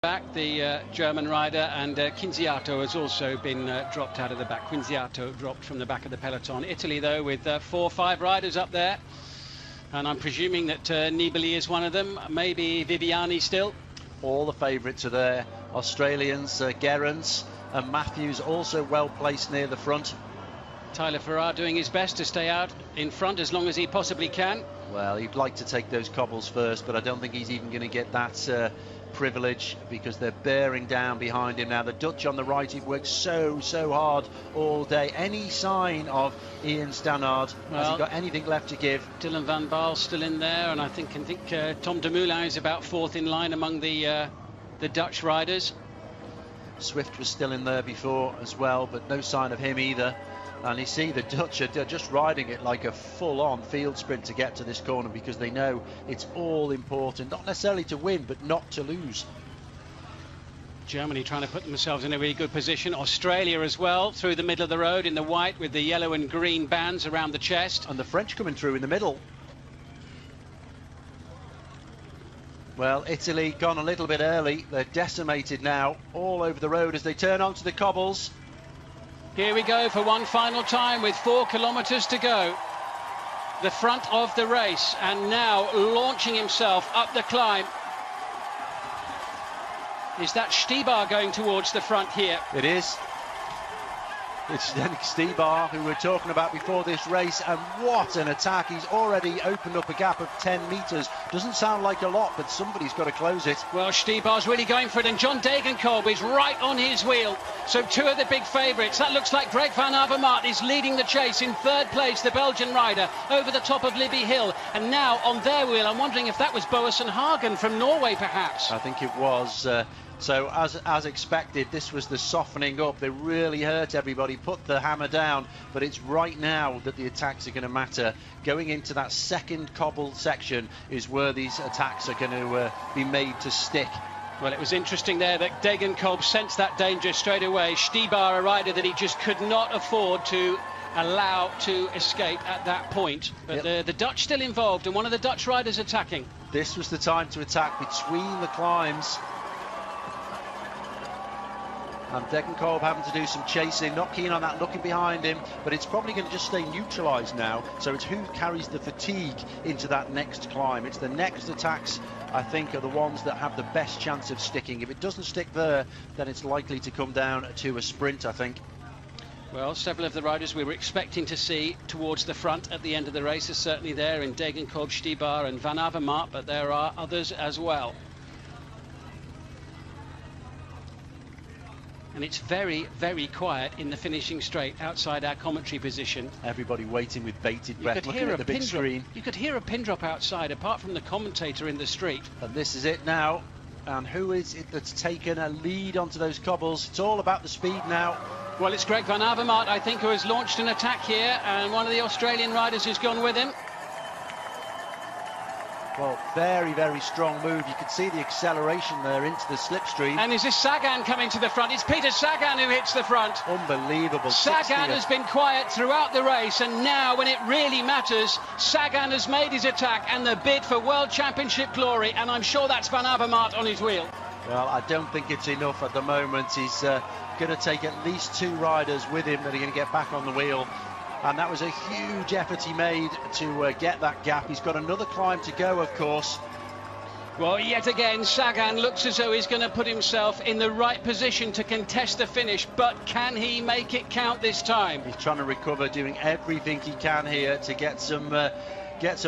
back, the German rider, and Quinziato has also been dropped out of the back. Quinziato dropped from the back of the peloton. Italy, though, with 4 or 5 riders up there, and I'm presuming that Nibali is one of them, maybe Viviani still. All the favourites are there. Australians, Gerrans and Matthews also well placed near the front. Tyler Farrar doing his best to stay out in front as long as he possibly can. Well, he'd like to take those cobbles first, but I don't think he's even going to get that privilege because they're bearing down behind him now. The Dutch on the right, he've worked so hard all day. Any sign of Ian Stannard? Has he got anything left to give? Dylan van Baarle still in there, and I think Tom Dumoulin is about 4th in line among the Dutch riders. Swift was still in there before as well, but no sign of him either. And you see the Dutch are just riding it like a full-on field sprint to get to this corner because they know it's all important, not necessarily to win, but not to lose. Germany trying to put themselves in a really good position. Australia as well, through the middle of the road in the white with the yellow and green bands around the chest. And the French coming through in the middle. Well, Italy gone a little bit early. They're decimated now all over the road as they turn onto the cobbles. Here we go for one final time with 4 kilometres to go. The front of the race, and now launching himself up the climb. Is that Stybar going towards the front here? It is. It's Stybar, who we're talking about before this race, and what an attack. He's already opened up a gap of 10 metres. Doesn't sound like a lot, but somebody's got to close it. Well, Stybar's really going for it, and John Degenkolb is right on his wheel. So 2 of the big favourites. That looks like Greg van Avermaet is leading the chase. In 3rd place, the Belgian rider over the top of Libby Hill. And now on their wheel, I'm wondering if that was Boasson Hagen from Norway, perhaps. I think it was. So as expected, this was the softening up. They really hurt everybody, put the hammer down, but it's right now that the attacks are going to matter. Going into that second cobble section is where these attacks are going to be made to stick. Well, it was interesting there that Degenkolb sensed that danger straight away. Stybar, a rider that he just could not afford to allow to escape at that point. But the Dutch still involved, and one of the Dutch riders attacking. This was the time to attack between the climbs. And Degenkolb having to do some chasing, not keen on that, looking behind him, but it's probably going to just stay neutralised now. So it's who carries the fatigue into that next climb. It's the next attacks, I think, are the ones that have the best chance of sticking. If it doesn't stick there, then it's likely to come down to a sprint, I think. Well, several of the riders we were expecting to see towards the front at the end of the race are certainly there in Degenkolb, Stybar and Van Avermaet, but there are others as well. And it's very quiet in the finishing straight outside our commentary position. Everybody waiting with bated breath, looking at the big screen. You could hear a pin drop outside, apart from the commentator in the street. And this is it now. And who is it that's taken a lead onto those cobbles? It's all about the speed now. Well, it's Greg van Avermaet, I think, who has launched an attack here, and one of the Australian riders has gone with him. Well, very strong move. You can see the acceleration there into the slipstream. And is this Sagan coming to the front? It's Peter Sagan who hits the front. Unbelievable. Sagan has been quiet throughout the race, and now when it really matters, Sagan has made his attack and the bid for World Championship glory, and I'm sure that's Van Avermaet on his wheel. Well, I don't think it's enough at the moment. He's going to take at least 2 riders with him that are going to get back on the wheel. And that was a huge effort he made to get that gap. He's got another climb to go, of course. Well, yet again, Sagan looks as though he's going to put himself in the right position to contest the finish, but can he make it count this time? He's trying to recover, doing everything he can here to get some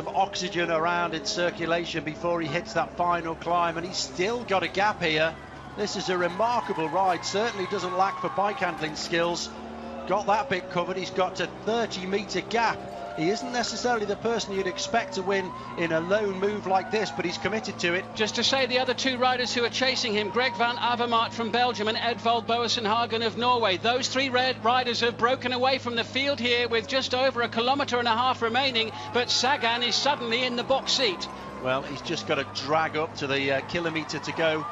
oxygen around in circulation before he hits that final climb, and he's still got a gap here. This is a remarkable ride, certainly doesn't lack for bike handling skills. Got that bit covered. He's got a 30-metre gap. He isn't necessarily the person you'd expect to win in a lone move like this, but he's committed to it. Just to say, the other 2 riders who are chasing him, Greg van Avermaet from Belgium and Edvald Boasson Hagen of Norway. Those 3 red riders have broken away from the field here with just over 1.5 kilometres remaining, but Sagan is suddenly in the box seat. Well, he's just got to drag up to the kilometre to go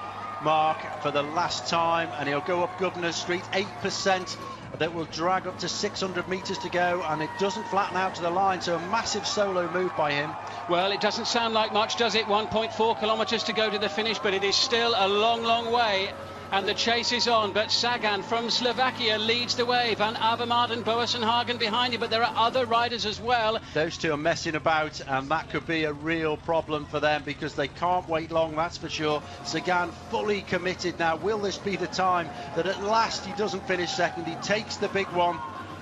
mark for the last time, and he'll go up Governor Street, 8% that will drag up to 600 metres to go, and it doesn't flatten out to the line, so a massive solo move by him. Well, it doesn't sound like much, does it? 1.4 kilometres to go to the finish, but it is still a long, long way. And the chase is on, but Sagan from Slovakia leads the way. Van Avermaet and Boasson Hagen behind him, but there are other riders as well. Those two are messing about, and that could be a real problem for them because they can't wait long, that's for sure. Sagan fully committed now. Will this be the time that at last he doesn't finish second? He takes the big one.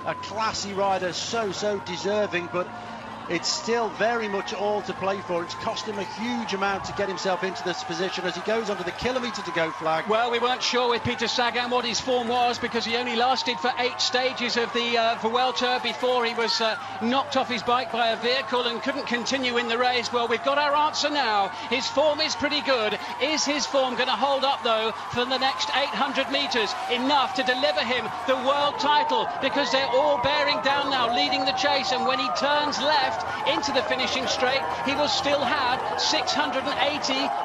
A classy rider, so deserving, but it's still very much all to play for. It's cost him a huge amount to get himself into this position as he goes onto the kilometre to go flag. Well, we weren't sure with Peter Sagan what his form was because he only lasted for 8 stages of the Vuelta before he was knocked off his bike by a vehicle and couldn't continue in the race. Well, we've got our answer now. His form is pretty good. Is his form going to hold up, though, for the next 800 metres? Enough to deliver him the world title because they're all bearing down now, leading the chase, and when he turns left into the finishing straight, he will still have 680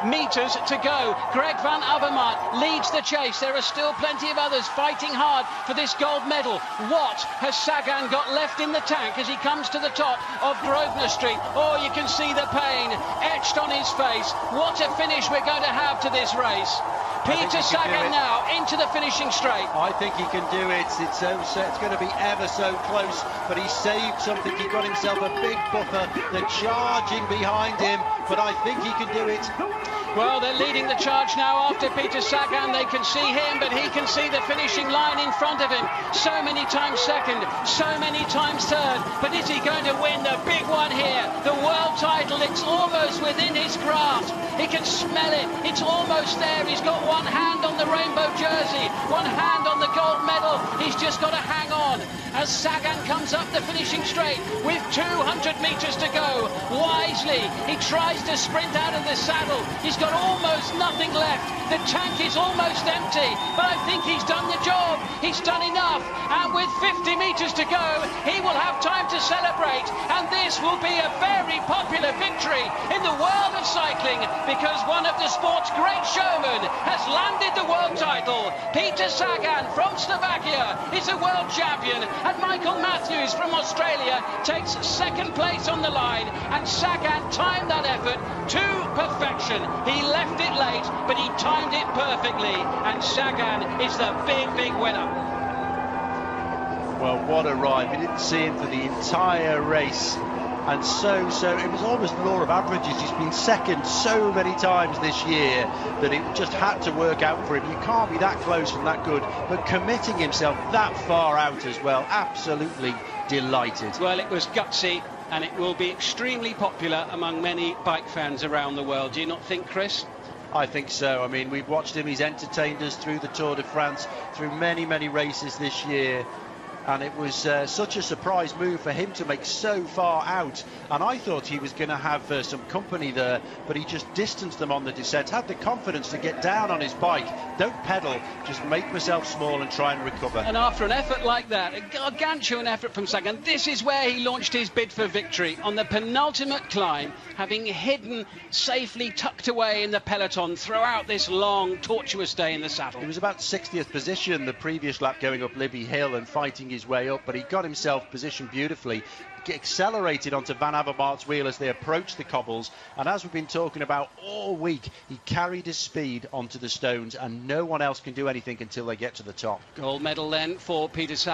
metres to go. Greg Van Avermaet leads the chase. There are still plenty of others fighting hard for this gold medal. What has Sagan got left in the tank as he comes to the top of Grosvenor Street? Oh, you can see the pain etched on his face. What a finish we're going to have to this race. Peter Sagan now into the finishing straight. I think he can do it. It's going to be ever so close, but he saved something. He got himself a big buffer. They're charging behind him, but I think he can do it. Well, they're leading the charge now after Peter Sagan. They can see him, but he can see the finishing line in front of him. So many times second, so many times third. But is he going to win the big one here? The world title, it's almost within his grasp. He can smell it. It's almost there. He's got one hand on the rainbow jersey, one hand on the gold medal. He's just got to hang on as Sagan comes up the finishing straight with 200 metres to go. Wisely, he tries to sprint out of the saddle. He's got almost nothing left. The tank is almost empty, but I think he's done the job. He's done enough, and with 50 metres to go, he will have time to celebrate, and this will be a very popular victory in the world of cycling because one of the sport's great showmen has landed the world title. Peter Sagan from Slovakia is a world champion, and Michael Matthews from Australia takes second place on the line, and Sagan timed that effort to perfection. He left it late, but he timed it perfectly, and Sagan is the big winner. Well, what a ride. We didn't see him for the entire race, and so it was almost law of averages. He's been second so many times this year that it just had to work out for him. You can't be that close and that good, but committing himself that far out as well, absolutely delighted. Well, it was gutsy, and it will be extremely popular among many bike fans around the world. Do you not think, Chris? I think so. I mean, we've watched him. He's entertained us through the Tour de France, through many races this year. And it was such a surprise move for him to make so far out. And I thought he was going to have some company there, but he just distanced them on the descent, had the confidence to get down on his bike. Don't pedal, just make myself small and try and recover. And after an effort like that, a gargantuan effort from Sagan, this is where he launched his bid for victory on the penultimate climb, having hidden safely tucked away in the peloton throughout this long, tortuous day in the saddle. He was about 60th position the previous lap going up Libby Hill and fighting his way up, but he got himself positioned beautifully, accelerated onto Van Avermaet's wheel as they approached the cobbles, and as we've been talking about all week, he carried his speed onto the stones, and no one else can do anything until they get to the top. Gold medal then for Peter Sagan.